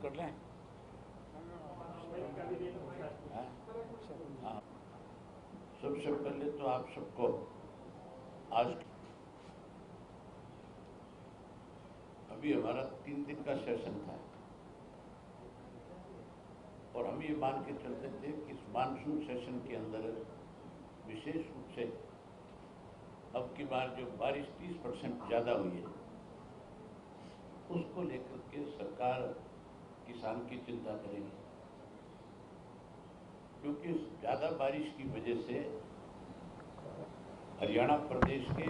कर लें। हाँ, सबसे पहले तो आप सबको आज अभी हमारा 3 दिन का सेशन था और हम ये मान के चलते थे कि इस मानसून सेशन के अंदर विशेष रूप से अब की बार जो बारिश 30% ज़्यादा हुई है उसको लेकर के सरकार किसान की चिंता करेगी, क्योंकि ज़्यादा बारिश की वजह से हरियाणा प्रदेश के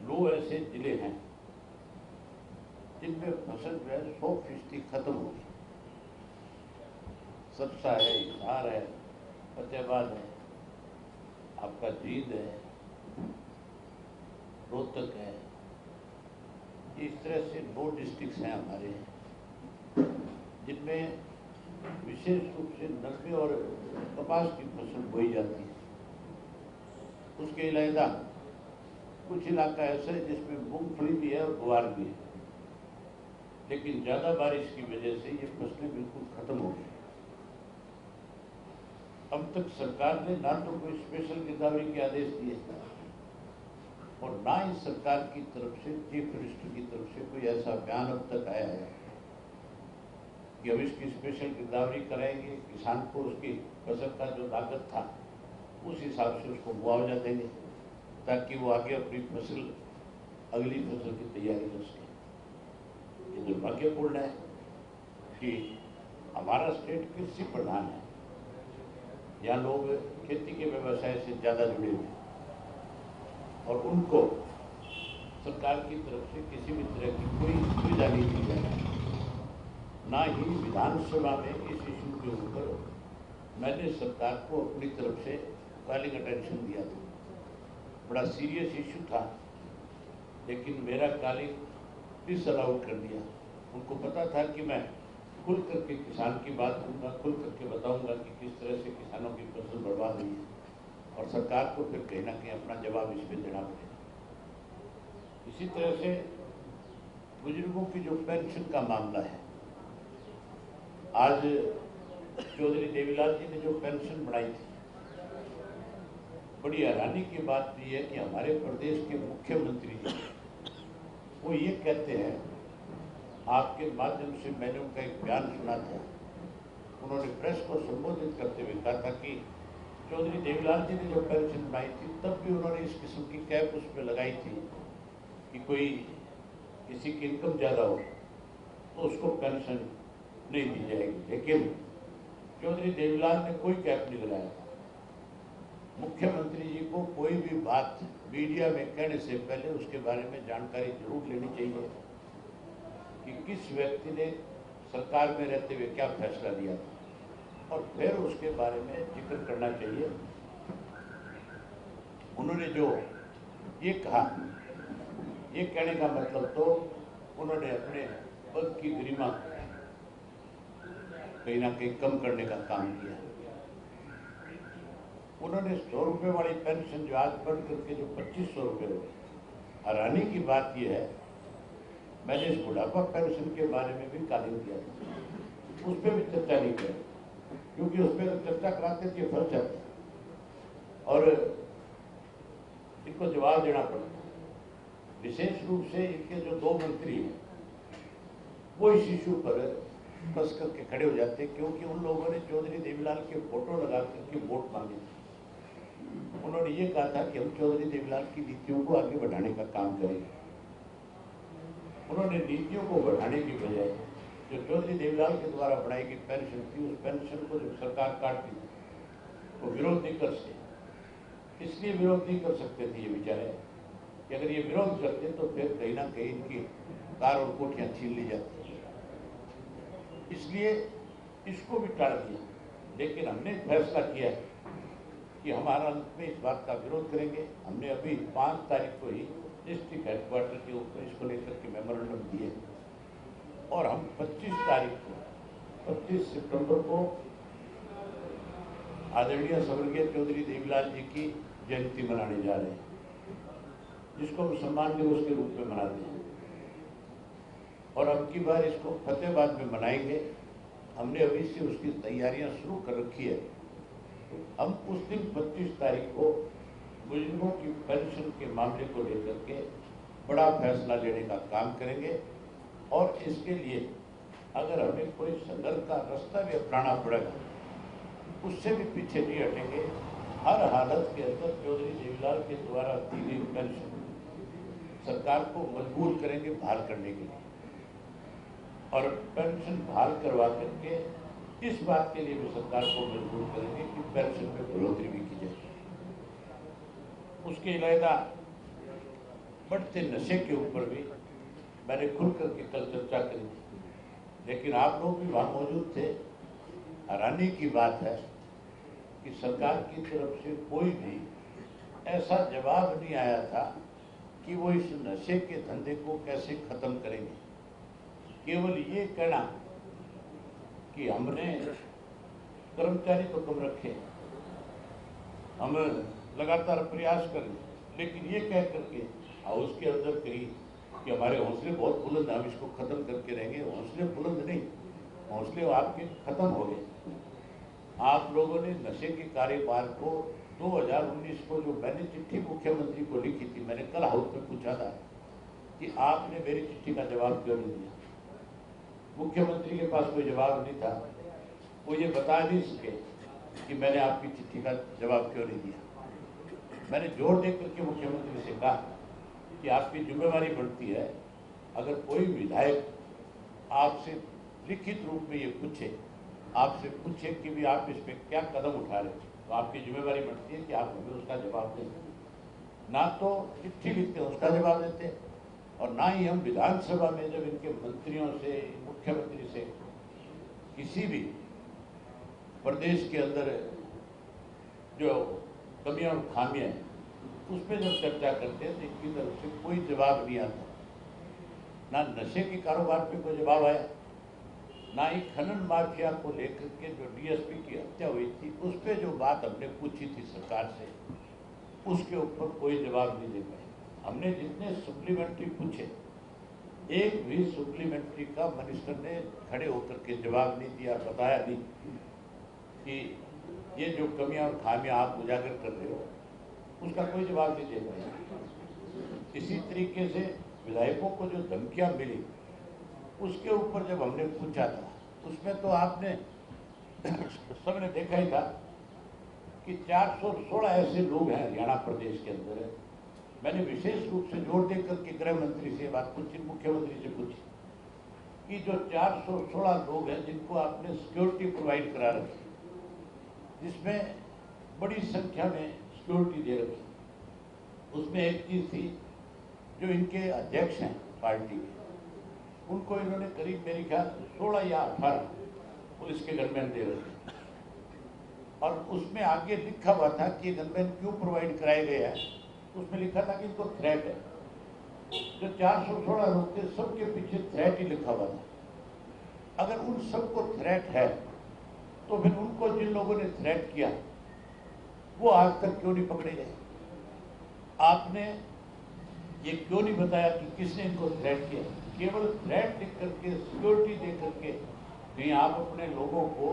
9 ऐसे जिले हैं जिनमें फसल जो है 100% खत्म होगी। सरसा है, हिसार है, फतेहाबाद है, आपका जींद है, रोहतक है। इस तरह से 9 डिस्ट्रिक्ट्स हैं हमारे जिनमें विशेष रूप से नकदी और कपास की फसल बोई जाती है। उसके अलावा कुछ इलाका ऐसा है जिसमें मूंगफली भी है और ग्वार भी है, लेकिन ज़्यादा बारिश की वजह से ये फसलें बिल्कुल खत्म हो गई। अब तक सरकार ने ना तो कोई स्पेशल गिरदावरी के आदेश दिए और ना ही सरकार की तरफ से, चीफ मिनिस्टर की तरफ से कोई ऐसा बयान अब तक आया है कि अब इसकी स्पेशल गिरदावरी कराएंगे, किसान को उसकी फसल का जो लागत था उस हिसाब से उसको मुआवजा देंगे ताकि वो आगे अपनी फसल, अगली फसल की तैयारी कर सके। ये दुर्भाग्यपूर्ण है कि हमारा स्टेट कृषि प्रधान है, यहाँ लोग खेती के व्यवसाय से ज़्यादा जुड़े हुए हैं और उनको सरकार की तरफ से किसी भी तरह की कोई सुविधा नहीं दी जाती। ना ही विधानसभा में इस इशू के ऊपर मैंने सरकार को अपनी तरफ से कॉलिंग अटेंशन दिया था। बड़ा सीरियस इशू था, लेकिन मेरा कॉलिंग डिसअलाउ कर दिया। उनको पता था कि मैं खुल करके किसान की बात करूँगा, खुल करके बताऊँगा कि किस तरह से किसानों की फसल बर्बाद हुई है और सरकार को फिर कहीं ना कहीं अपना जवाब इस पर देना पड़ेगा। इसी तरह से बुजुर्गों की जो पेंशन का मामला है, आज चौधरी देवीलाल जी ने जो पेंशन बढ़ाई थी, बड़ी हैरानी की बात यह है कि हमारे प्रदेश के मुख्यमंत्री जी वो ये कहते हैं, आपके माध्यम से मैंने उनका एक बयान सुना था, उन्होंने प्रेस को संबोधित करते हुए कहा था कि चौधरी देवीलाल जी ने जो पेंशन बनाई थी तब भी उन्होंने इस किस्म की कैप उस पर लगाई थी कि कोई किसी की इनकम ज़्यादा हो तो उसको पेंशन नहीं दी जाएगी, लेकिन चौधरी देवीलाल ने कोई कैप नहीं लगाया। मुख्यमंत्री जी को कोई भी बात मीडिया में कहने से पहले उसके बारे में जानकारी जरूर लेनी चाहिए कि किस व्यक्ति ने सरकार में रहते हुए क्या फैसला लिया था और फिर उसके बारे में जिक्र करना चाहिए। उन्होंने जो ये कहा, ये कहने का मतलब तो उन्होंने अपने पद की गरिमा कहीं ना कहीं कम करने का काम किया। उन्होंने 100 रुपये वाली पेंशन जो आज बढ़ करके जो 2500 रुपये हो, हैरानी की बात यह है, मैंने इस बुढ़ापा पेंशन के बारे में भी कॉलिंग किया था, उस पर भी चर्चा नहीं करी क्योंकि उस पर चर्चा कराते थे फर्ज है और इनको जवाब देना पड़ता। विशेष रूप से इनके जो 2 मंत्री हैं वो इस इशू पर कस करके खड़े हो जाते हैं, क्योंकि उन लोगों ने चौधरी देवीलाल के फोटो लगा करके वोट मांगे थे। उन्होंने ये कहा था कि हम चौधरी देवीलाल की नीतियों को आगे बढ़ाने का काम करेंगे। उन्होंने नीतियों को बढ़ाने की बजाय जो चौधरी देवीलाल के द्वारा बनाई गई पेंशन थी, उस पेंशन को जब सरकार काटती थी तो विरोध नहीं कर सकते। इसलिए विरोध नहीं कर सकते थे ये बेचारे कि अगर ये विरोध करते तो फिर कहीं ना कहीं इनकी कार और कोठियां छीन ली जाती, इसलिए इसको भी टाल दिया। लेकिन हमने फैसला किया है कि हमारा अंत में इस बात का विरोध करेंगे। हमने अभी 5 तारीख को ही डिस्ट्रिक्ट हेडक्वार्टर के ऊपर इसको लेकर के मेमोरेंडम दिए और हम 25 सितंबर को आदरणीय स्वर्गीय चौधरी देवीलाल जी की जयंती मनाने जा रहे हैं, जिसको हम सम्मान दिवस के रूप में मनाते हैं। और अब की बार इसको फतेहाबाद में मनाएंगे। हमने अभी से उसकी तैयारियां शुरू कर रखी है। हम उस दिन 25 तारीख को बुजुर्गों की पेंशन के मामले को लेकर के बड़ा फैसला लेने का काम करेंगे और इसके लिए अगर हमें कोई संघर्ष का रास्ता भी अपनाना पड़ेगा उससे भी पीछे नहीं हटेंगे। हर हालत के अंदर चौधरी देवीलाल के द्वारा दी गई पेंशन सरकार को मजबूर करेंगे बहाल करने के लिए और पेंशन बहाल करवा करके इस बात के लिए भी सरकार को मजबूर करेंगे कि पेंशन में बढ़ोतरी भी की जाए। उसके अलावा बढ़ते नशे के ऊपर भी मैंने खुल करके कल चर्चा करी, लेकिन आप लोग भी वहां मौजूद थे। हैरानी की बात है कि सरकार की तरफ से कोई भी ऐसा जवाब नहीं आया था कि वो इस नशे के धंधे को कैसे खत्म करेंगे। केवल ये कहना कि हमने कर्मचारी तो कम रखे, हम लगातार प्रयास करें, लेकिन ये कह करके हाउस के अंदर कही कि हमारे हौसले बहुत बुलंद, हम इसको खत्म करके रहेंगे। हौसले बुलंद नहीं, हौसले आपके खत्म हो गए। आप लोगों ने नशे के कारोबार को 2019 को जो मैंने चिट्ठी मुख्यमंत्री को लिखी थी, मैंने कल हाउस में पूछा था कि आपने मेरी चिट्ठी का जवाब क्यों नहीं दिया। मुख्यमंत्री के पास कोई जवाब नहीं था, वो ये बता नहीं सके कि मैंने आपकी चिट्ठी का जवाब क्यों नहीं दिया। मैंने जोर दे करके मुख्यमंत्री से कहा कि आपकी जिम्मेवारी बढ़ती है, अगर कोई विधायक आपसे लिखित रूप में ये पूछे, आपसे पूछे कि भी आप इस पर क्या कदम उठा रहे, तो आपकी जिम्मेवारी बढ़ती है कि आप हमें उसका जवाब दें। ना तो चिट्ठी लिखते उसका जवाब देते और ना ही हम विधानसभा में जब इनके मंत्रियों से, मुख्यमंत्री से किसी भी प्रदेश के अंदर जो कमियां और खामियां हैं उस पर जब चर्चा करते हैं तो इनकी तरफ से कोई जवाब नहीं आता। ना नशे के कारोबार पे कोई जवाब आया, ना ही खनन माफिया को लेकर के जो डीएसपी की हत्या हुई थी उस पर जो बात हमने पूछी थी सरकार से, उसके ऊपर कोई जवाब नहीं दे पाए। हमने जितने सप्लीमेंट्री पूछे, एक भी सप्लीमेंट्री का मिनिस्टर ने खड़े होकर के जवाब नहीं दिया, बताया नहीं कि ये जो कमियां और खामियां आप उजागर कर रहे हो उसका कोई जवाब नहीं दे पाए। इसी तरीके से विधायकों को जो धमकियां मिली उसके ऊपर जब हमने पूछा था, उसमें तो आपने सबने देखा ही था कि 416 ऐसे लोग हैं हरियाणा प्रदेश के अंदर है। मैंने विशेष रूप से जोर देकर के गृह मंत्री से बात पूछी, मुख्यमंत्री से पूछी कि जो 416 लोग हैं जिनको आपने सिक्योरिटी प्रोवाइड करा रखी, जिसमें बड़ी संख्या में सिक्योरिटी दे रखी, उसमें एक चीज थी जो इनके अध्यक्ष हैं पार्टी के, उनको इन्होंने करीब मेरे ख्याल 16 या 18 पुलिस के गनमैन दे रखे और उसमें आगे लिखा हुआ था कि गनमैन क्यों प्रोवाइड कराए गए हैं। उसमें लिखा था कि इनको थ्रेट है। जो 416 लोग थे सबके पीछे थ्रेट ही लिखा हुआ था। अगर उन सबको थ्रेट है तो फिर उनको जिन लोगों ने थ्रेट किया वो आज तक क्यों नहीं पकड़े गए? आपने ये क्यों नहीं बताया कि किसने इनको थ्रेट किया? केवल थ्रेट लिख करके, सिक्योरिटी दे करके कहीं आप अपने लोगों को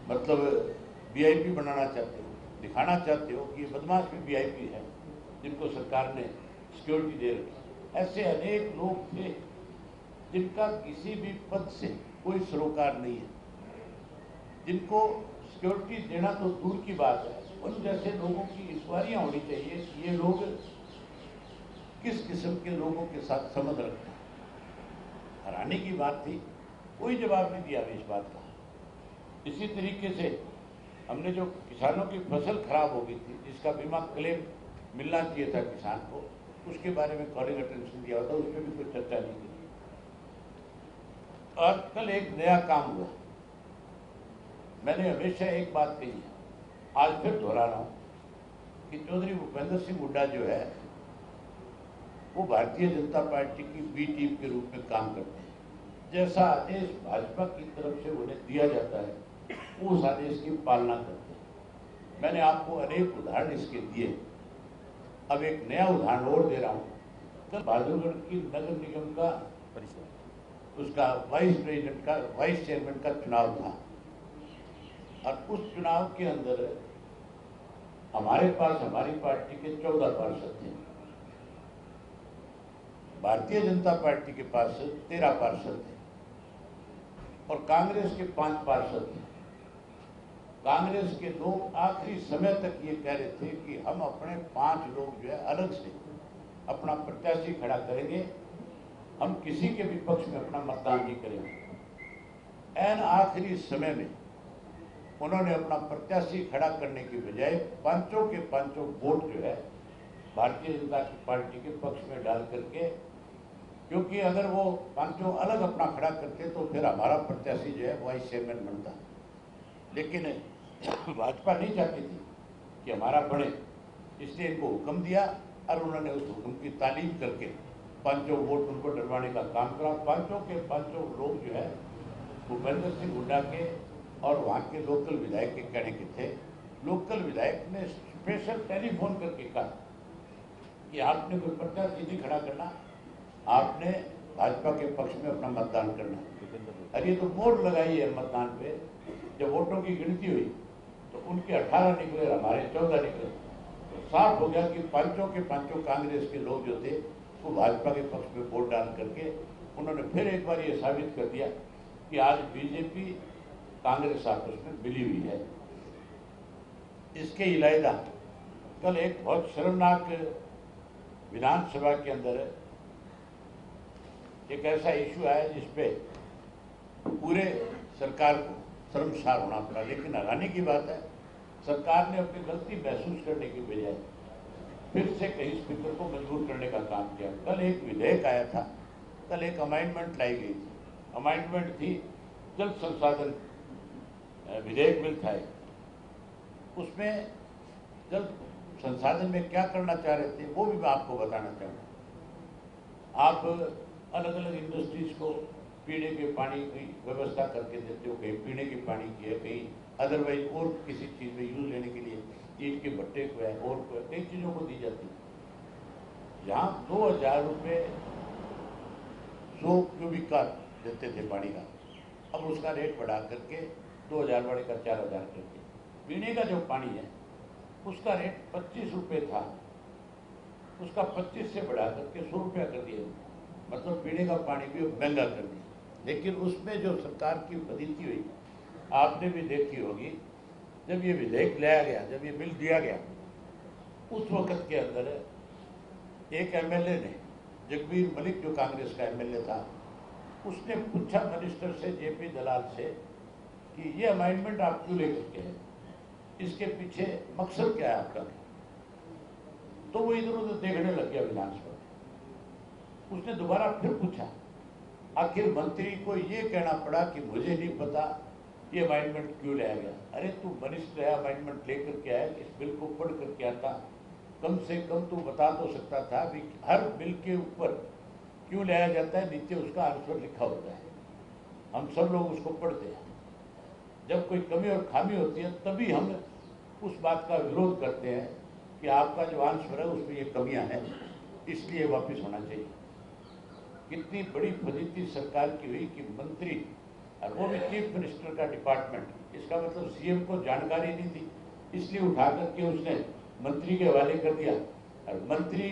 मतलब वीआईपी बनाना चाहते हो, दिखाना चाहते हो कि ये बदमाश भी वीआईपी है जिनको सरकार ने सिक्योरिटी दे रखी। ऐसे अनेक लोग थे जिनका किसी भी पद से कोई सरोकार नहीं है, जिनको सिक्योरिटी देना तो दूर की बात है, उन जैसे लोगों की इंक्वायरियां होनी चाहिए कि ये लोग किस किस्म के लोगों के साथ संबंध रखते हैं। हैरानी की बात थी, कोई जवाब नहीं दिया इस बात का। इसी तरीके से हमने जो किसानों की फसल खराब हो गई थी, जिसका बीमा क्लेम मिलना चाहिए था किसान को, उसके बारे में कॉलिंग अटेंशन दिया होता, उस पर भी कोई चर्चा नहीं की। और कल एक नया काम हुआ। मैंने हमेशा एक बात कही है, आज फिर दोहरा रहा हूं कि चौधरी भूपेंद्र सिंह हुड्डा जो है वो भारतीय जनता पार्टी की बी टीम के रूप में काम करते हैं। जैसा आदेश भाजपा की तरफ से उन्हें दिया जाता है उस आदेश की पालना करते हैं। मैंने आपको अनेक उदाहरण इसके दिए, अब एक नया उदाहरण और दे रहा हूं। कल बहादुरगढ़ की नगर निगम का उसका वाइस चेयरमैन का चुनाव था। और उस चुनाव के अंदर हमारे पास हमारी पार्टी के 14 पार्षद थे, भारतीय जनता पार्टी के पास 13 पार्षद थे और कांग्रेस के 5 पार्षद थे। कांग्रेस के लोग आखिरी समय तक ये कह रहे थे कि हम अपने 5 लोग जो है अलग से अपना प्रत्याशी खड़ा करेंगे, हम किसी के भी पक्ष में अपना मतदान नहीं करेंगे। ऐन आखिरी समय में उन्होंने अपना प्रत्याशी खड़ा करने की बजाय पांचों के पांचों वोट जो है भारतीय जनता पार्टी के पक्ष में डाल करके, क्योंकि अगर वो पांचों अलग अपना खड़ा करते तो फिर हमारा प्रत्याशी जो है वाइस चेयरमैन बनता। लेकिन भाजपा नहीं चाहती थी कि हमारा बढ़े, इसलिए इनको हुक्म दिया और उन्होंने उस हुक्म की तालीम करके पांचों वोट उनको डरवाने का काम करा। पांचों के पांचों लोग जो है भूपेंद्र सिंह हुड्डा के और वहाँ के लोकल विधायक के कहने के थे। लोकल विधायक ने स्पेशल टेलीफोन करके कहा कि आपने कोई प्रत्याशी नहीं खड़ा करना, आपने भाजपा के पक्ष में अपना मतदान करना। और ये तो मोहर लगाई है मतदान पे। जब वोटों की गिनती हुई तो उनके 18 निकले, हमारे 14 निकले। तो साफ हो गया कि पांचों के पांचों कांग्रेस के लोग जो थे वो भाजपा के पक्ष में वोट डाल करके उन्होंने फिर एक बार ये साबित कर दिया कि आज बीजेपी कांग्रेस आपस में मिली हुई है। इसके अलावा कल एक बहुत शर्मनाक विधानसभा के अंदर एक ऐसा इशू आया जिसपे पूरे सरकार को शर्मसार होना पड़ा। लेकिन हैरानी की बात है, सरकार ने अपनी गलती महसूस करने की बजाय फिर से कहीं स्पीकर को मजबूर करने का काम किया। कल एक विधेयक आया था, कल एक अमेंडमेंट लाई गई थी। अमेंडमेंट थी जल संसाधन विधेयक बिल था। उसमें जल संसाधन में क्या करना चाह रहे थे वो भी मैं आपको बताना चाहूँगा। आप अलग अलग इंडस्ट्रीज को पीने के पानी की व्यवस्था करके देते हो, कहीं पीने के पानी की है, कहीं अदरवाइज और किसी चीज़ में यूज लेने के लिए ईंट के भट्टे को है और कई चीज़ों को दी जाती है। जहाँ 2000 रुपये 100 क्यूबिक का देते थे पानी का, अब उसका रेट बढ़ा करके 2000 वाले का 4000 करके। पीने का जो पानी है उसका रेट 25 रुपये था, उसका 25 से बढ़ा करके 100 रुपया कर दिया। मतलब पीने का पानी भी महंगा कर दिया। लेकिन उसमें जो सरकार की फजीती हुई आपने भी देखी होगी। जब ये विधेयक लाया गया, जब ये बिल दिया गया, उस वक्त के अंदर एक एमएलए ने, जगबीर मलिक जो कांग्रेस का एमएलए था, उसने पूछा मिनिस्टर से, जेपी दलाल से, कि ये अमेंडमेंट आप क्यों लेकर के हैं, इसके पीछे मकसद क्या है आपका। तो वो इधर उधर देखने लग गया विधानसभा। उसने दोबारा फिर पूछा। आखिर मंत्री को ये कहना पड़ा कि मुझे नहीं पता ये अमेंडमेंट क्यों लाया गया। अरे तू मिनिस्टर है, अमेंडमेंट लेकर के आया, इस बिल को पढ़ करके आता, कम से कम तू बता तो सकता था भी हर बिल के ऊपर क्यों लाया जाता है, नीचे उसका आंसर लिखा होता है, हम सब लोग उसको पढ़ते हैं। जब कोई कमी और खामी होती है तभी हम उस बात का विरोध करते हैं कि आपका जो आंसर है उसमें ये कमियां हैं, इसलिए वापस होना चाहिए। कितनी बड़ी फजीती सरकार की हुई कि मंत्री, और वो भी चीफ मिनिस्टर का डिपार्टमेंट, इसका मतलब सीएम को जानकारी नहीं थी, इसलिए उठा करके उसने मंत्री के हवाले कर दिया। और मंत्री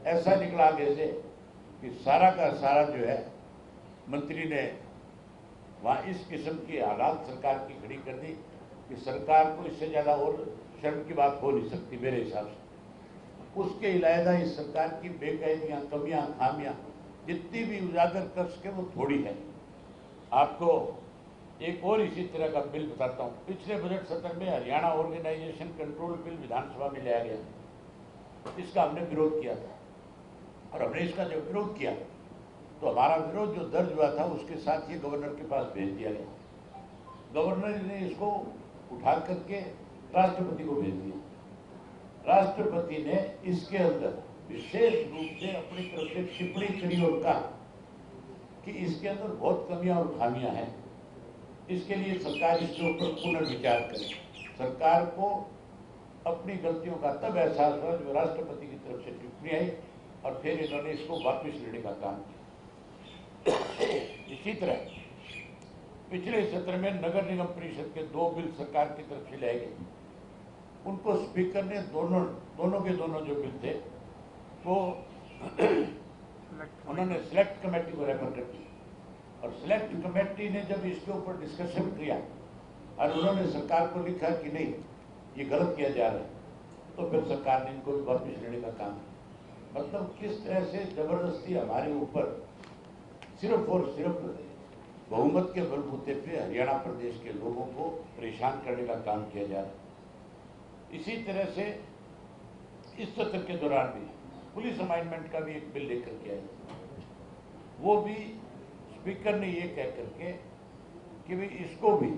ऐसा निकला आगे से कि सारा का सारा जो है मंत्री ने वहाँ इस किस्म की हालात सरकार की खड़ी कर दी कि सरकार को इससे ज़्यादा और शर्म की बात हो नहीं सकती मेरे हिसाब से। उसके अलावा इस सरकार की बेकायदियाँ, कमियाँ, खामियाँ जितनी भी उजागर कर सके वो थोड़ी है। आपको एक और इसी तरह का बिल बताता हूँ। पिछले बजट सत्र में हरियाणा ऑर्गेनाइजेशन कंट्रोल बिल विधानसभा में लाया गया, इसका हमने विरोध किया था। और हमने इसका जब विरोध किया तो हमारा विरोध जो दर्ज हुआ था उसके साथ ये गवर्नर के पास भेज दिया गया। गवर्नर ने इसको उठा करके राष्ट्रपति को भेज दिया। राष्ट्रपति ने इसके अंदर विशेष रूप से अपनी तरफ से टिप्पणी करी और कहा कि इसके अंदर बहुत कमियां और खामियां हैं, इसके लिए सरकार इसके ऊपर पुनर्विचार करे। सरकार को अपनी गलतियों का तब एहसास हुआ जो राष्ट्रपति की तरफ से टिप्पणी आई और फिर इन्होंने इसको वापस लेने का काम किया। इसी तरह पिछले सत्र में नगर निगम परिषद के 2 बिल सरकार की तरफ से लाए गए। उनको स्पीकर ने दोनों के दोनों जो बिल थे वो उन्होंने सिलेक्ट कमेटी को रेफर कर दिया और सिलेक्ट कमेटी ने जब इसके ऊपर डिस्कशन किया और उन्होंने सरकार को लिखा कि नहीं ये गलत किया जा रहा है, तो फिर सरकार ने इनको वापस लेने का काम किया। मतलब किस तरह से जबरदस्ती हमारे ऊपर सिर्फ और सिर्फ बहुमत के बलबूते पे हरियाणा प्रदेश के लोगों को परेशान करने का काम किया जा रहा है। इसी तरह से इस सत्र के दौरान भी पुलिस अमाइंडमेंट का भी एक बिल लेकर के आए, वो भी स्पीकर ने ये कह करके कि भाई इसको भी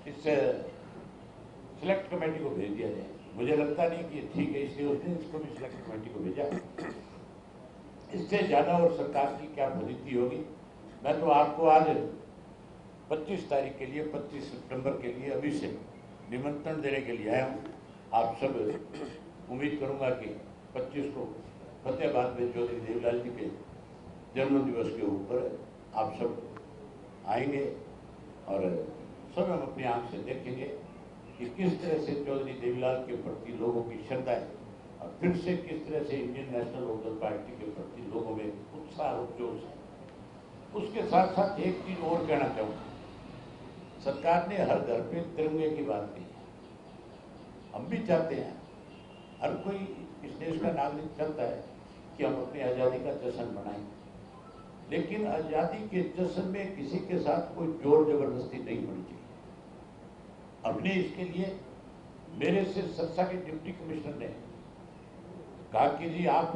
इस सिलेक्ट कमेटी को भेज दिया जाए। मुझे लगता नहीं कि ठीक है, इसलिए उसने इसको भी सिलेक्ट कमेटी को भेजा। इससे ज्यादा और सरकार की क्या फजीती होगी। मैं तो आपको आज 25 तारीख के लिए 25 सितंबर के लिए अभी से निमंत्रण देने के लिए आया हूँ। आप सब उम्मीद करूंगा कि 25 को फतेहाबाद में चौधरी देवीलाल जी के जन्म दिवस के ऊपर आप सब आएंगे और सब हम अपनी आंख से देखेंगे कि किस तरह से चौधरी देवीलाल के प्रति लोगों की श्रद्धा है और फिर से किस तरह से इंडियन नेशनल लोकदल पार्टी के प्रति लोगों में उत्साह और जोश है। उसके साथ साथ एक चीज और कहना चाहूँगा, सरकार ने हर घर पे तिरंगे की बात की है। हम भी चाहते हैं, हर कोई इस देश का नागरिक चाहता है कि हम अपनी आज़ादी का जश्न मनाएं, लेकिन आज़ादी के जश्न में किसी के साथ कोई जोर जबरदस्ती नहीं होनी चाहिए। हमने इसके लिए मेरे से सरसा के डिप्टी कमिश्नर ने कहा कि जी आप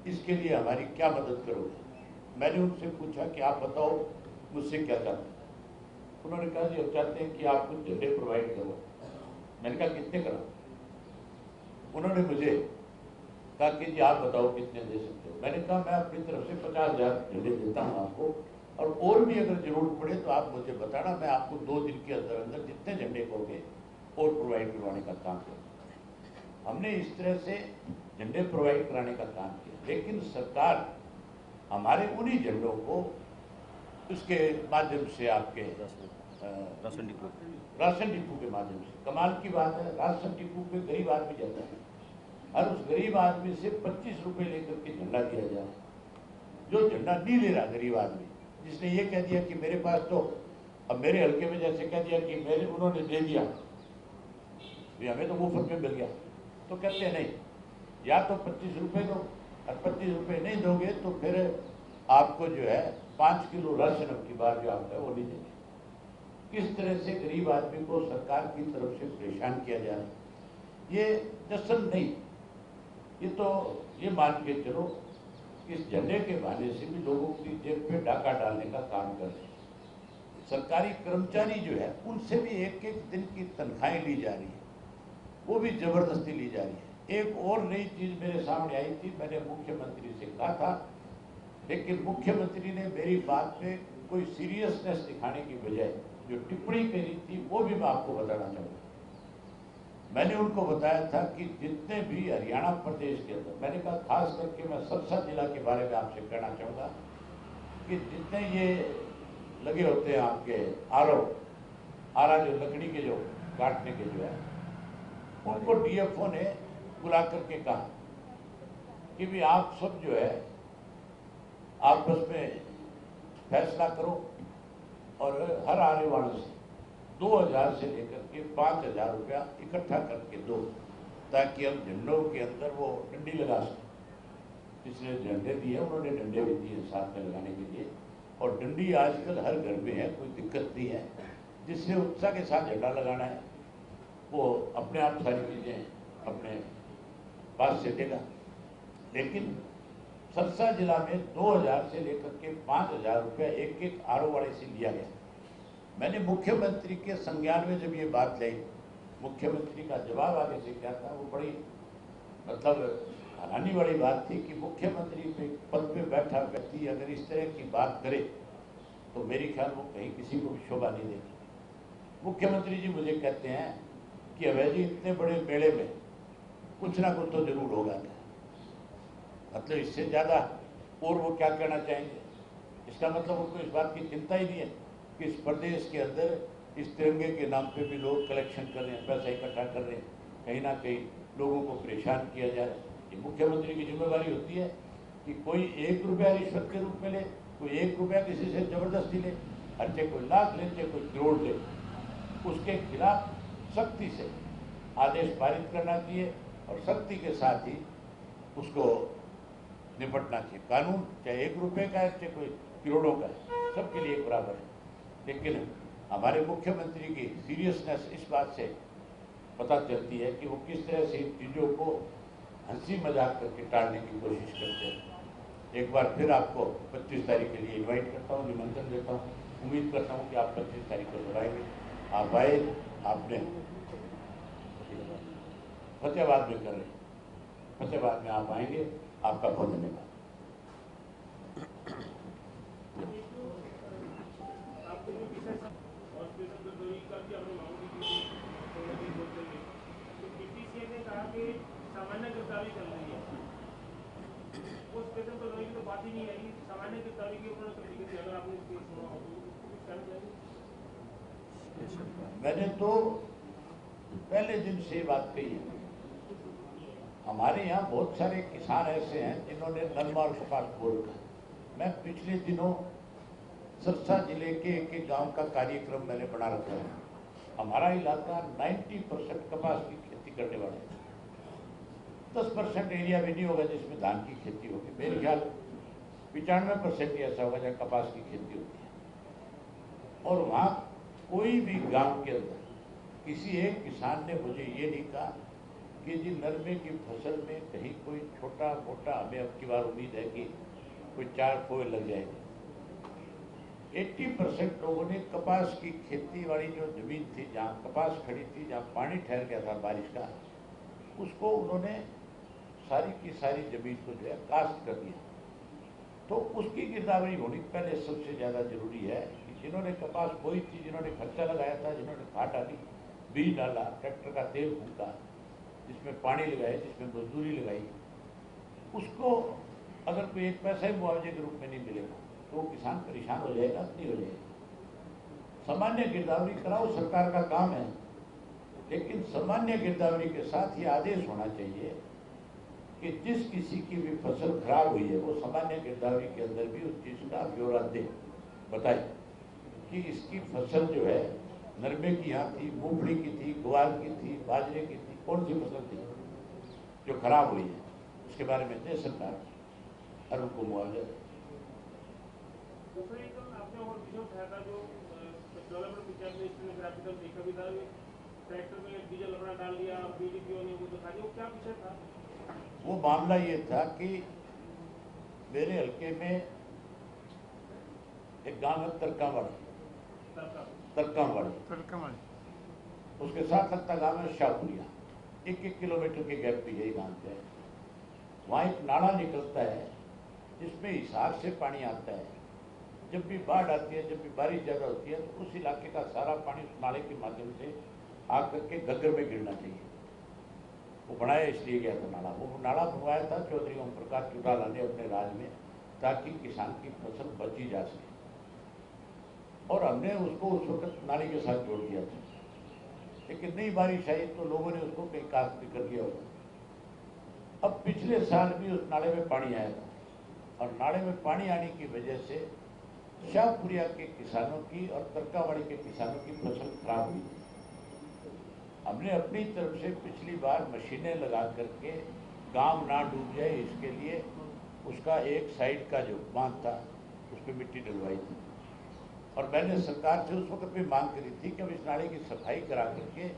इसके लिए हमारी क्या मदद करोगे। मैंने उनसे पूछा कि आप बताओ मुझसे क्या चाहते हैं। उन्होंने कहा जी हम चाहते हैं कि आप कुछ झंडे प्रोवाइड करो। मैंने कहा कितने करो। उन्होंने मुझे कहा कि जी आप बताओ कितने दे सकते हो। मैंने कहा मैं अपनी तरफ से 50,000 झंडे देता हूँ आपको, और भी अगर जरूरत पड़े तो आप मुझे बताना, मैं आपको 2 दिन के अंदर अंदर जितने झंडे कहोगे और प्रोवाइड करवाने का काम करूँगा। हमने इस तरह से झंडे प्रोवाइड कराने का काम किया, लेकिन सरकार हमारे उन्हीं झंडों को उसके माध्यम से आपके राशन डिपो के माध्यम से, कमाल की बात है, राशन डिपो पे गरीब आदमी जाता है और उस गरीब आदमी से 25 रुपए लेकर के झंडा दिया जा रहा है। जो झंडा नहीं ले रहा गरीब आदमी, जिसने ये कह दिया कि मेरे पास तो, अब मेरे हल्के में जैसे कह दिया कि मेरे उन्होंने दे दिया, हमें तो मुफ्त में मिल गया, तो कहते हैं नहीं, या तो 25 रुपए दो, और 25 रुपए नहीं दोगे तो फिर आपको जो है 5 किलो राशन अब की बार जो आपका है वो नहीं देंगे। किस तरह से गरीब आदमी को सरकार की तरफ से परेशान किया जा रहा है, ये जश्न नहीं, ये तो ये मान के चलो इस झंडे के बहाने से भी लोगों की जेब पे डाका डालने का काम कर रहे हैं। सरकारी कर्मचारी जो है उनसे भी एक एक दिन की तनख्वाहें ली जा रही है, वो भी जबरदस्ती ली जा रही है। एक और नई चीज मेरे सामने आई थी, मैंने मुख्यमंत्री से कहा था, लेकिन मुख्यमंत्री ने मेरी बात पे कोई सीरियसनेस दिखाने की बजाय जो टिप्पणी करी थी वो भी मैं आपको बताना चाहूँगा। मैंने उनको बताया था कि जितने भी हरियाणा प्रदेश के अंदर, मैंने कहा खास करके मैं सरसा जिला के बारे में आपसे कहना चाहूँगा कि जितने ये लगे होते हैं आपके आरा जो लकड़ी के जो काटने के जो है, उनको डीएफओ ने बुला करके कहा कि भी आप सब जो है आपस में फैसला करो और हर आने वाले से 2000 से लेकर के 5000 रुपया इकट्ठा करके दो, ताकि हम झंडों के अंदर वो डंडी लगा सकें। जिसने झंडे दिए उन्होंने डंडे भी दिए साथ में लगाने के लिए, और डंडी आजकल हर घर में है, कोई दिक्कत नहीं है। जिससे उत्साह के साथ झंडा लगाना है वो अपने आप सारी चीजें अपने पास से देगा। लेकिन सरसा जिला में 2000 से लेकर के 5000 रुपया एक एक आरओ वाले से लिया गया। मैंने मुख्यमंत्री के संज्ञान में जब ये बात लाई, मुख्यमंत्री का जवाब आगे से क्या था, वो बड़ी मतलब हैरानी वाली बात थी कि मुख्यमंत्री पे पद पे बैठा व्यक्ति अगर इस तरह की बात करे तो मेरी ख्याल वो कहीं किसी को भी शोभा नहीं देगी। मुख्यमंत्री जी मुझे कहते हैं कि अभय जी इतने बड़े मेले में कुछ ना कुछ तो जरूर होगा। मतलब इससे ज्यादा और वो क्या कहना चाहेंगे। इसका मतलब उनको इस बात की चिंता ही नहीं है कि इस प्रदेश के अंदर इस तिरंगे के नाम पे भी लोग कलेक्शन कर रहे हैं, पैसा इकट्ठा कर रहे हैं, कहीं ना कहीं लोगों को परेशान किया जा रहा है। ये मुख्यमंत्री की जिम्मेवारी होती है कि कोई 1 रुपया रिश्वत के रूप में ले, कोई 1 रुपया किसी से जबरदस्ती ले, अच्छे कोई लाख ले, चाहे कोई करोड़ ले, उसके खिलाफ सख्ती से आदेश पारित करना चाहिए और सख्ती के साथ ही उसको निपटना चाहिए। कानून चाहे 1 रुपये का है, चाहे कोई करोड़ों का है, सबके लिए एक बराबर है। लेकिन हमारे मुख्यमंत्री की सीरियसनेस इस बात से पता चलती है कि वो किस तरह से इन चीज़ों को हंसी मजाक करके टालने की कोशिश करते हैं। एक बार फिर आपको 25 तारीख के लिए इनवाइट करता हूँ, निमंत्रण देता हूँ। उम्मीद करता हूँ कि आप 25 तारीख को बुलाएंगे। आप आए, आपने फतेहाबाद में कर रहे हैं, फतेहाबाद में आप आएंगे, आपका बहुत धन्यवाद। सामान्य गिरफ्तारी चल रही है, वो स्पेशल कटोरी की तो बात ही नहीं आई, सामान्य गिरफ्तारी के ऊपर तरीके से अगर आपने केस सुना हो तो मैंने तो पहले दिन से बात कही है। हमारे यहाँ बहुत सारे किसान ऐसे हैं जिन्होंने नरमा और कपास बो रखा है। मैं पिछले दिनों सिरसा जिले के एक गांव का कार्यक्रम मैंने बना रखा है। हमारा इलाका 90% कपास की खेती करने वाला है। 10% एरिया भी नहीं होगा जिसमें धान की खेती होगी। मेरे ख्याल 95% ही ऐसा होगा जहाँ कपास की खेती होती है। और वहाँ कोई भी गांव के अंदर किसी एक किसान ने मुझे ये नहीं कहा कि जी नरमे की फसल में कहीं कोई छोटा मोटा, हमें अब की बार उम्मीद है कि कोई 4 फोए लग जाएंगे। 80% लोगों ने कपास की खेती वाली जो जमीन थी, जहाँ कपास खड़ी थी, जहाँ पानी ठहर गया था बारिश का, उसको उन्होंने सारी की सारी जमीन को जो है कास्ट कर दिया। तो उसकी गिरदावरी होनी पहले सबसे ज़्यादा जरूरी है कि जिन्होंने कपास बोई थी, जिन्होंने खर्चा लगाया था, जिन्होंने खाद डाली, बीज डाला, ट्रैक्टर का तेल फूका, जिसमें पानी लगाए, जिसमें मजदूरी लगाई, उसको अगर कोई एक पैसा ही मुआवजे के रूप में नहीं मिलेगा तो वो किसान परेशान हो जाएगा, नहीं हो जाएगा। सामान्य गिरदावरी कराओ, सरकार का काम है, लेकिन सामान्य गिरदावरी के साथ ये आदेश होना चाहिए कि जिस किसी की भी फसल खराब हुई है वो सामान्य गिरदावरी के अंदर भी उस चीज का ब्यौरा दे, बताए कि इसकी फसल जो है नरमे की यहाँ थी, मूंगफली की थी, ग्वार की थी, बाजरे की थी, कौन सी फसल थी जो खराब हुई है, उसके बारे में दे सरकार और उनको मुआवजा दे। आपने और विषय उठाया था जो डेवलपमेंट पिक्चर में इसने ग्राफिकल देखा भी था, ट्रैक्टर में डीजल अपना डाल दिया, बीडीपीओ ने वो दिखा दिया, वो क्या विषय था? वो मामला ये था कि मेरे हल्के में एक गांव है तरकावाड़ी, उसके साथ लगता गांव है शाहपुरिया, 1-1 किलोमीटर के गैप पे यही गांव है। वहाँ एक नाला निकलता है जिसमें हिसार से पानी आता है। जब भी बाढ़ आती है, जब भी बारिश ज़्यादा होती है, तो उस इलाके का सारा पानी उस नाले के माध्यम से आकर के घग्गर में गिरना चाहिए। वो बनाया इसलिए गया था नाला। वो नाला बनवाया था चौधरी ओम प्रकाश चौटाला ने अपने राज में, ताकि किसान की फसल बची जा सके। और हमने उसको उस वक्त नाले के साथ जोड़ दिया था, लेकिन नई बारिश आई तो लोगों ने उसको कहीं कास्ट भी कर दिया होगा। अब पिछले साल भी उस नाले में पानी आया था, और नाले में पानी आने की वजह से शाहपुरिया के किसानों की और तरकावाड़ी के किसानों की फसल खराब हुई थी। हमने अपनी तरफ से पिछली बार मशीनें लगा करके गांव ना डूब जाए इसके लिए उसका एक साइड का जो बांध था उस पर मिट्टी डलवाई थी। और मैंने सरकार से उस वक्त भी मांग करी थी कि अब इस नाले की सफाई करा करके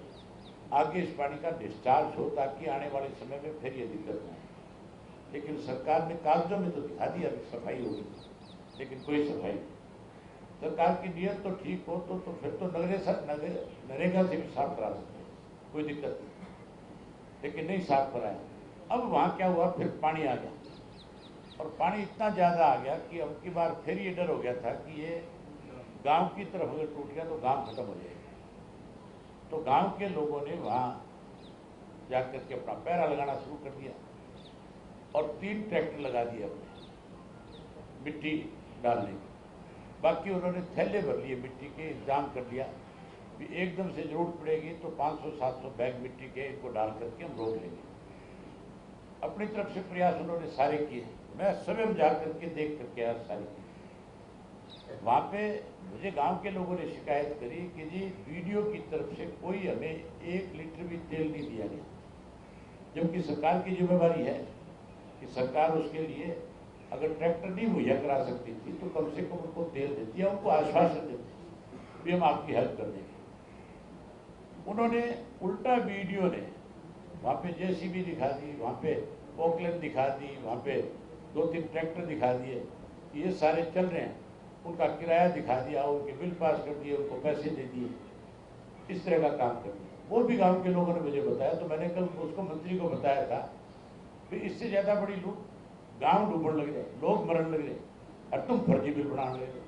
आगे इस पानी का डिस्चार्ज हो, ताकि आने वाले समय में फिर ये दिक्कत न आए। लेकिन सरकार ने कागजों में तो दिखा दिया कि सफाई होगी, लेकिन कोई सफाई नहीं। सरकार की नीयत तो ठीक हो तो फिर तो नरेगा से भी साफ करा सकते हैं, कोई दिक्कत नहीं, लेकिन नहीं साफ कराया। अब वहाँ क्या हुआ, फिर पानी आ गया, और पानी इतना ज़्यादा आ गया कि अब की बार फिर ये डर हो गया था कि ये गांव की तरफ अगर टूट गया तो गांव खत्म हो जाएगा। तो गांव के लोगों ने वहाँ जाकर के अपना पैरा लगाना शुरू कर दिया और 3 ट्रैक्टर लगा दिए अपने मिट्टी डालने के। बाकी उन्होंने थैले भर लिए मिट्टी के, इंतजाम कर लिया कि एकदम से जरूरत पड़ेगी तो 500-700 बैग मिट्टी के इनको डाल करके हम रोक लेंगे। अपनी तरफ से प्रयास उन्होंने सारे किए। मैं स्वयं जा करके देख करके आया सारी। वहाँ पे मुझे गांव के लोगों ने शिकायत करी कि जी वीडियो की तरफ से कोई हमें 1 लीटर भी तेल नहीं दिया गया, जबकि सरकार की जिम्मेवारी है कि सरकार उसके लिए अगर ट्रैक्टर नहीं मुहैया करा सकती थी तो कम से कम उनको तेल देती है, उनको आश्वासन देती भी हम आपकी हेल्प कर देंगे। उन्होंने उल्टा वीडियो ने वहाँ पे जेसीबी दिखा दी, वहाँ पे पोकलेन दिखा दी, वहाँ पे 2-3 ट्रैक्टर दिखा दिए, ये सारे चल रहे हैं, उनका किराया दिखा दिया, उनके बिल पास कर दिए, उनको पैसे दे दिए, इस तरह का काम कर दिया। वो भी गांव के लोगों ने मुझे बताया, तो मैंने कल उसको मंत्री को बताया था कि इससे ज़्यादा बड़ी लूट, गांव डूबने लग रहे, लोग मरने लग रहे और तुम फर्जी बिल बनाने लगे,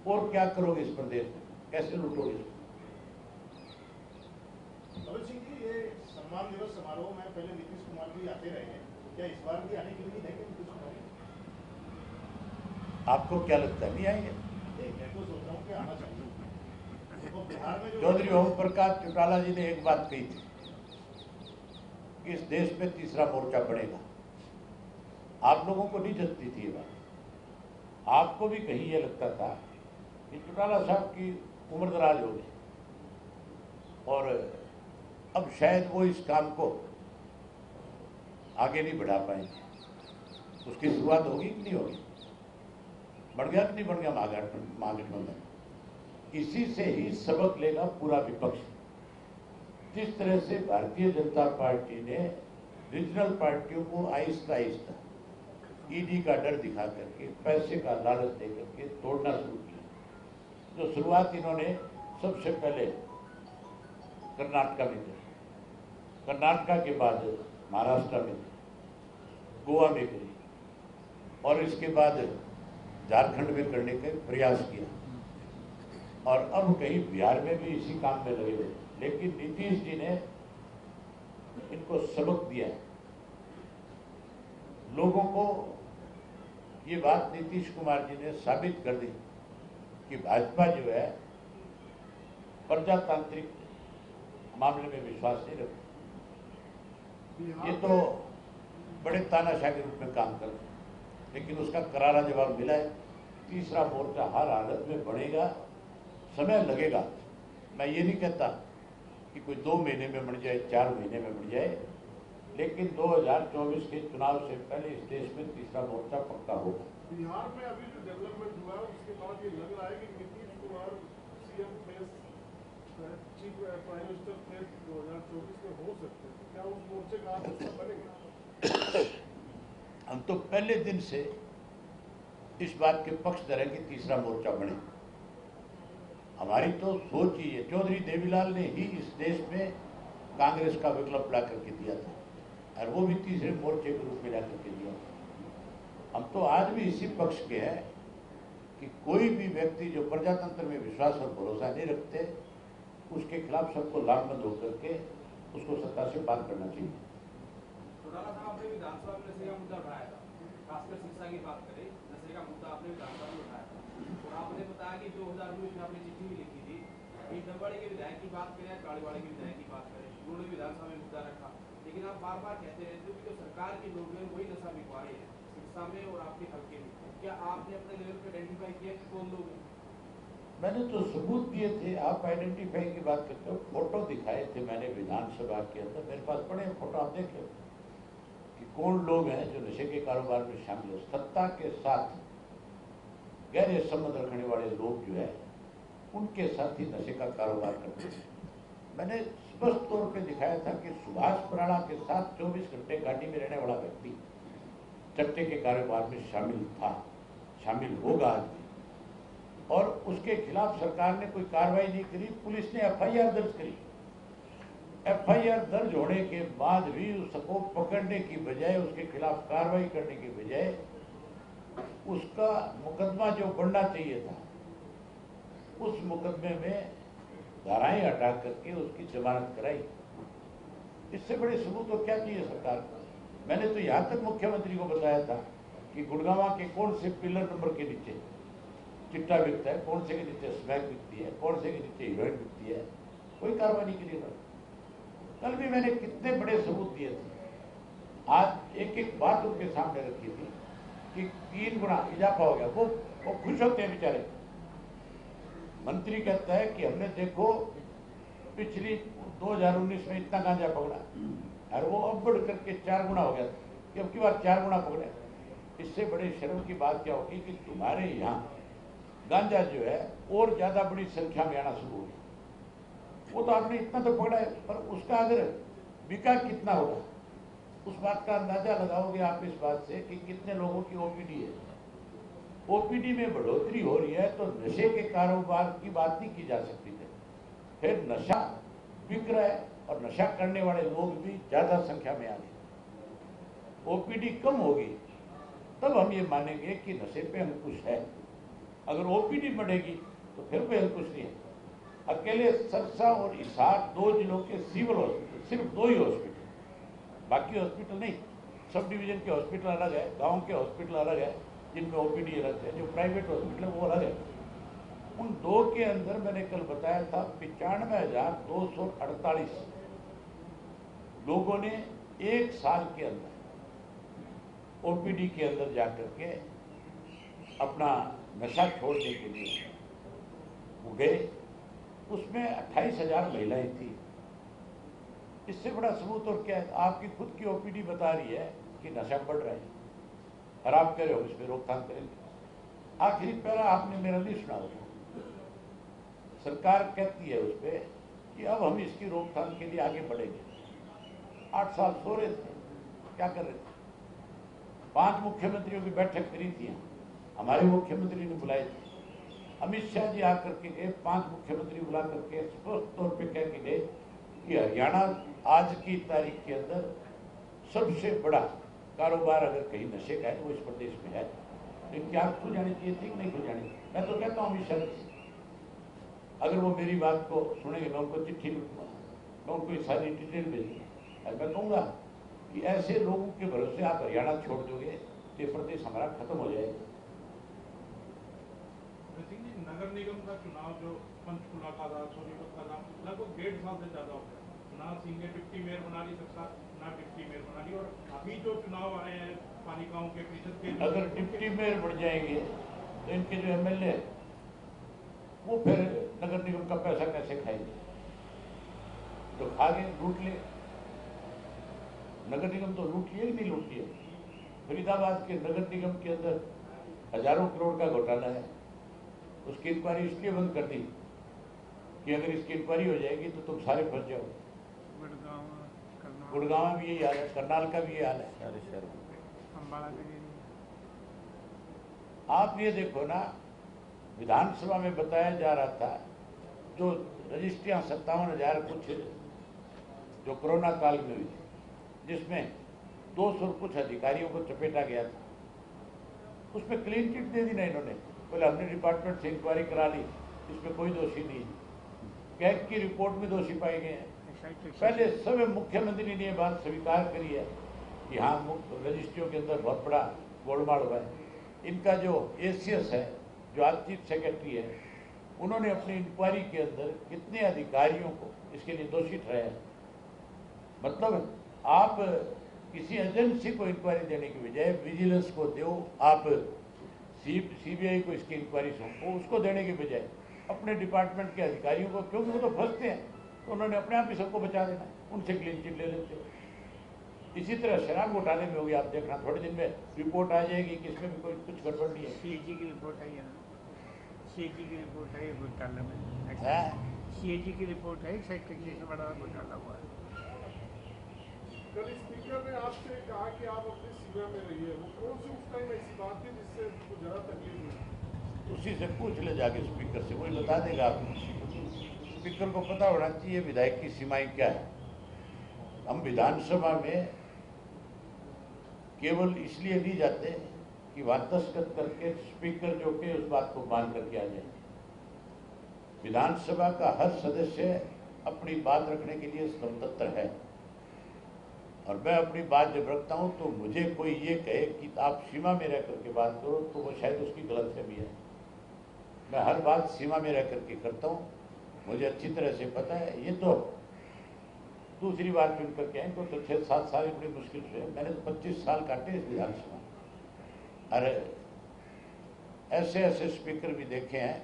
और क्या करोगे इस प्रदेश में, कैसे लूटोगे इसको? अभय सिंह जी, ये सम्मान दिवस समारोह में पहले नीतीश कुमार जी आते रहे हैं, क्या इस बार भी आने के लिए है नीतीश कुमार जी? आपको क्या लगता है नहीं आएंगे? मैं तो सोच रहा हूँ कि आना चाहिए। तो बिहार में जो चौधरी ओम प्रकाश चौटाला जी ने एक बात कही थी कि इस देश में तीसरा मोर्चा बनेगा। आप लोगों को नहीं जचती थी ये बात, आपको भी कहीं ये लगता था कि चौटाला साहब की उम्र दराज हो गई और अब शायद वो इस काम को आगे नहीं बढ़ा पाएंगे। उसकी शुरुआत होगी कि नहीं होगी, बढ़ गया कि नहीं बढ़ गया महागठबंधन? इसी से ही सबक लेगा पूरा विपक्ष। जिस तरह से भारतीय जनता पार्टी ने रीजनल पार्टियों को आहिस्ता आहिस्ता ईडी का डर दिखा करके, पैसे का लालच दे करके तोड़ना शुरू किया। जो शुरुआत इन्होंने सबसे पहले कर्नाटका में करी, कर्नाटका के बाद महाराष्ट्र में करी, गोवा में करी और इसके बाद झारखंड में करने का प्रयास किया और अब कहीं बिहार में भी इसी काम में लगे हुए। लेकिन नीतीश जी ने इनको सबक दिया है। लोगों को ये बात नीतीश कुमार जी ने साबित कर दी कि भाजपा जो है प्रजातांत्रिक मामले में विश्वास नहीं रखती। ये तो बड़े तानाशाह के रूप में काम कर रहे हैं, लेकिन उसका करारा जवाब मिला है। तीसरा मोर्चा हर हालत में बढ़ेगा, समय लगेगा। मैं ये नहीं कहता कि कोई 2 महीने में बढ़ जाए, 4 महीने में बढ़ जाए, लेकिन 2024 के चुनाव से पहले इस देश में तीसरा मोर्चा पक्का होगा। बिहार में अभी जो डेवलपमेंट हुआ है उसके बाद ये लग रहा है कि Nitish Kumar CM face, chief prime minister face 2024 में हो सकते हैं। क्या उस मोर्चे का आप हिस्सा बनेंगे? हम तो पहले दिन से इस बात के पक्षधर हैं कि तीसरा मोर्चा बने। हमारी तो सोच ही है। चौधरी देवीलाल ने ही इस देश में कांग्रेस का विकल्प ला करके दिया था और वो भी तीसरे मोर्चे के रूप में ला करके दिया था। हम तो आज भी इसी पक्ष के हैं कि कोई भी व्यक्ति जो प्रजातंत्र में विश्वास और भरोसा नहीं रखते, उसके खिलाफ सबको लामबंद होकर के उसको सत्ता से पार करना चाहिए। चौटाला साहब, आपने विधानसभा में नशे का मुद्दा उठाया था, खासकर शिक्षा की बात करें, नशे का मुद्दा आपने विधानसभा में उठाया था और आपने बताया कि 2019 में आपने चिट्ठी भी लिखी थी। दमवाड़ी के विधायक की बात करें, काड़ीवाड़ी के विधायक की बात करें, उन्होंने विधानसभा में मुद्दा रखा, लेकिन आप बार बार कहते रहते हो कि जो सरकार के लोग हैं वही नशा बिकवा रहे हैं शिक्षा में और आपके हल्के में। क्या आपने अपने लेवल पर आइडेंटिफाई किया कि कौन लोग हैं? मैंने तो सबूत दिए थे। आप आइडेंटिफाई की बात करते हो, फोटो दिखाए थे मैंने विधानसभा के अंदर, मेरे पास बड़े फोटो, आप देख लो कि कौन लोग हैं जो नशे के कारोबार में शामिल है। सत्ता के साथ गहरे संबंध रखने वाले लोग जो है उनके साथ ही नशे का कारोबार करते हैं। मैंने स्पष्ट तौर पे दिखाया था कि सुभाष बराड़ा के साथ 24 घंटे घाटी में रहने वाला व्यक्ति चट्टे के कारोबार में शामिल था, शामिल होगा आज भी, और उसके खिलाफ सरकार ने कोई कार्रवाई नहीं करी। पुलिस ने एफआईआर दर्ज करी। एफआईआर दर्ज होने के बाद भी उसको पकड़ने की बजाय, उसके खिलाफ कार्रवाई करने की बजाय उसका मुकदमा जो बढ़ना चाहिए था, उस मुकदमे में धाराएं हटा करके उसकी जमानत कराई। इससे बड़े सबूत तो क्या चाहिए सरकार को? मैंने तो यहाँ तक मुख्यमंत्री को बताया था कि गुड़गांव के कौन से पिलर नंबर के नीचे चिट्टा बिकता है, कौन से के नीचे स्मैक बिकती है, कौन से के नीचे हीरोइन बिकती है, कोई कार्रवाई नहीं की गई। कल भी मैंने कितने बड़े सबूत दिए थे, आज एक एक बात उनके सामने रखी थी कि 3 गुना इजाफा हो गया। वो खुश होते हैं बेचारे। मंत्री कहता है कि हमने देखो पिछली 2019 में इतना गांजा पकड़ा और वो अब बढ़ करके 4 गुना हो गया, कि अब की बार 4 गुना पकड़े। इससे बड़े शर्म की बात क्या होगी कि तुम्हारे यहाँ गांजा जो है और ज्यादा बड़ी संख्या में आना शुरू हो गया। वो तो आपने इतना तो पकड़ा है, पर उसका अगर बिका कितना होगा उस बात का अंदाजा लगाओगे आप इस बात से कि कितने लोगों की ओपीडी है। ओपीडी में बढ़ोतरी हो रही है तो नशे के कारोबार की बात नहीं की जा सकती है। फिर नशा बिक रहा है और नशा करने वाले लोग भी ज्यादा संख्या में आ गए। ओपीडी कम होगी तब हम ये मानेंगे कि नशे पे अंकुश है। अगर ओपीडी बढ़ेगी तो फिर कोई अंकुश नहीं है। अकेले सरसा और हिसार 2 जिलों के सिविल हॉस्पिटल, सिर्फ 2 ही हॉस्पिटल, बाकी हॉस्पिटल नहीं। सब डिवीजन के हॉस्पिटल अलग है, गांव के हॉस्पिटल अलग है जिनमें ओपीडी अलग है, जो प्राइवेट हॉस्पिटल है वो अलग है। उन 2 के अंदर मैंने कल बताया था 95,248 लोगों ने 1 साल के अंदर ओपीडी के अंदर जाकर के अपना नशा छोड़ने के लिए वो गए। उसमें 28,000 महिलाएं थी। इससे बड़ा सबूत और क्या है? आपकी खुद की ओपीडी बता रही है कि नशा बढ़ रहा है और आप कह रहे हो इस पर रोकथाम करेंगे। आखिरी पैरा आपने मेरा नहीं सुना होगा। सरकार कहती है उस पर कि अब हम इसकी रोकथाम के लिए आगे बढ़ेंगे। 8 साल सो रहे थे, क्या कर रहे थे? 5 मुख्यमंत्रियों की बैठक करी थी, हमारे मुख्यमंत्री ने बुलाई थी। अमित शाह जी आकर के गए, 5 मुख्यमंत्री बुला करके स्पष्ट तौर पे कह के गए कि हरियाणा आज की तारीख के अंदर सबसे बड़ा कारोबार अगर कहीं नशे का है तो वो इस प्रदेश में है। लेकिन क्या खुल जानी चाहिए थी कि नहीं खुल जानी? मैं तो कहता हूँ अमित शाह जी, अगर वो मेरी बात को सुनेंगे मैं उनको चिट्ठी लिखूंगा, मैं उनको सारी डिटेल भेजूंगा। मैं कहूँगा कि ऐसे लोगों के भरोसे आप हरियाणा छोड़ दोगे तो ये प्रदेश हमारा खत्म हो जाएगा। नगर निगम का चुनाव जो पंचकुला का था, सोनीपत का था, लगभग 1.5 साल से ज्यादा हो गया। ना सिंह ने डिप्टी मेयर बना ली सरकार, ना डिप्टी मेयर बना ली। और अभी जो चुनाव आए हैं पालिकाओं के परिषद के, अगर डिप्टी मेयर बढ़ जाएंगे तो इनके जो एमएलए वो फिर नगर निगम का पैसा कैसे खाएंगे? तो खा गए, लूट ले। नगर निगम तो लूट लिया ही नहीं लूट लिया। फरीदाबाद के नगर निगम के अंदर हजारों करोड़ का घोटाला है। उसकी इंक्वायरी इसलिए बंद कर दी कि अगर इसकी इंक्वायरी हो जाएगी तो तुम सारे फंस जाओ। गुड़गांव में भी यही हाल है, करनाल का भी यही हाल है, सारे शहरों में। आप ये देखो ना, विधानसभा में बताया जा रहा था जो रजिस्ट्रियां 57,000 कुछ जो कोरोना काल में हुई थी, जिसमें 200 कुछ अधिकारियों को चपेटा गया था, उसमें क्लीन चिट दे दी ना इन्होंने। बोले हमने डिपार्टमेंट से इंक्वायरी करा ली, इसमें कोई दोषी नहीं। कैग की रिपोर्ट में दोषी पाए गए हैं। पहले सब मुख्यमंत्री ने ये बात स्वीकार करी है कि हाँ रजिस्ट्रियों के अंदर बहुत बड़ा गोलमाल हुआ है। इनका जो एसीएस है, जो आज चीफ सेक्रेटरी है, उन्होंने अपनी इंक्वायरी के अंदर कितने अधिकारियों को इसके लिए दोषी ठहराया। मतलब आप किसी एजेंसी को इंक्वायरी देने की बजाय विजिलेंस को दो, आप सीबीआई को इसकी इंक्वायरी सौंपो, उसको देने के बजाय अपने डिपार्टमेंट के अधिकारियों को, क्योंकि वो तो फंसते हैं, तो उन्होंने अपने आप ही सबको बचा देना, उनसे क्लीन चिट ले लेते हो। इसी तरह शराब घोटाले में होगी, आप देखना थोड़े दिन में रिपोर्ट आ जाएगी कि इसमें भी कोई कुछ गड़बड़ नहीं है। सीएजी की रिपोर्ट आई है ना, सीएजी की रिपोर्ट है घोटाले में, सीएजी की रिपोर्ट है, सेक्रेटरी से बड़ा घोटाला हुआ है। कल स्पीकर ने आपसे कहा कि आप अपनी सीमा में रहिए, वो कौन सी उस टाइम ऐसी बात थी जिससे उसको जरा तकलीफ हुई? उसी से पूछ ले जाके स्पीकर से, वही बता देगा आपको। स्पीकर को पता होना चाहिए विधायक की सीमाएं क्या है। हम विधानसभा में केवल इसलिए नहीं जाते कि वहां दस्तखत करके स्पीकर जो के उस बात को मान करके आ जाए। विधानसभा का हर सदस्य अपनी बात रखने के लिए स्वतंत्र है, और मैं अपनी बात जब रखता हूं तो मुझे कोई ये कहे कि आप सीमा में रह करके बात करो, तो वो शायद उसकी गलतफहमी है। मैं हर बात सीमा में रह करके करता हूँ, मुझे अच्छी तरह से पता है। ये तो दूसरी बात चुन करके इनको तो 6-7 साल बड़ी मुश्किल से, मैंने तो 25 साल काटे इस विधानसभा। अरे ऐसे ऐसे स्पीकर भी देखे हैं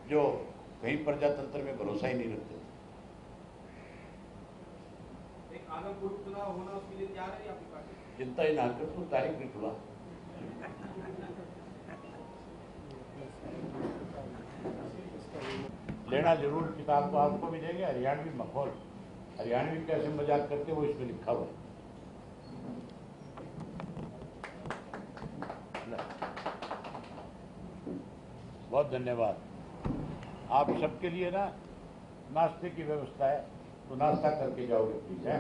जो कहीं प्रजातंत्र में भरोसा ही नहीं रखते। एक आगम उपचुनाव होना, उसके लिए तैयार है आपकी पार्टी? चिंता ही ना कर, तू तारीख निकला। लेना जरूर, किताब तो आपको भी देंगे। हरियाणवी माहौल, हरियाणवी कैसे मजाक करते वो इसमें लिखा हुआ है। बहुत धन्यवाद। आप सबके लिए ना नाश्ते की व्यवस्था है, तो नाश्ता करके जाओगे प्लीज है।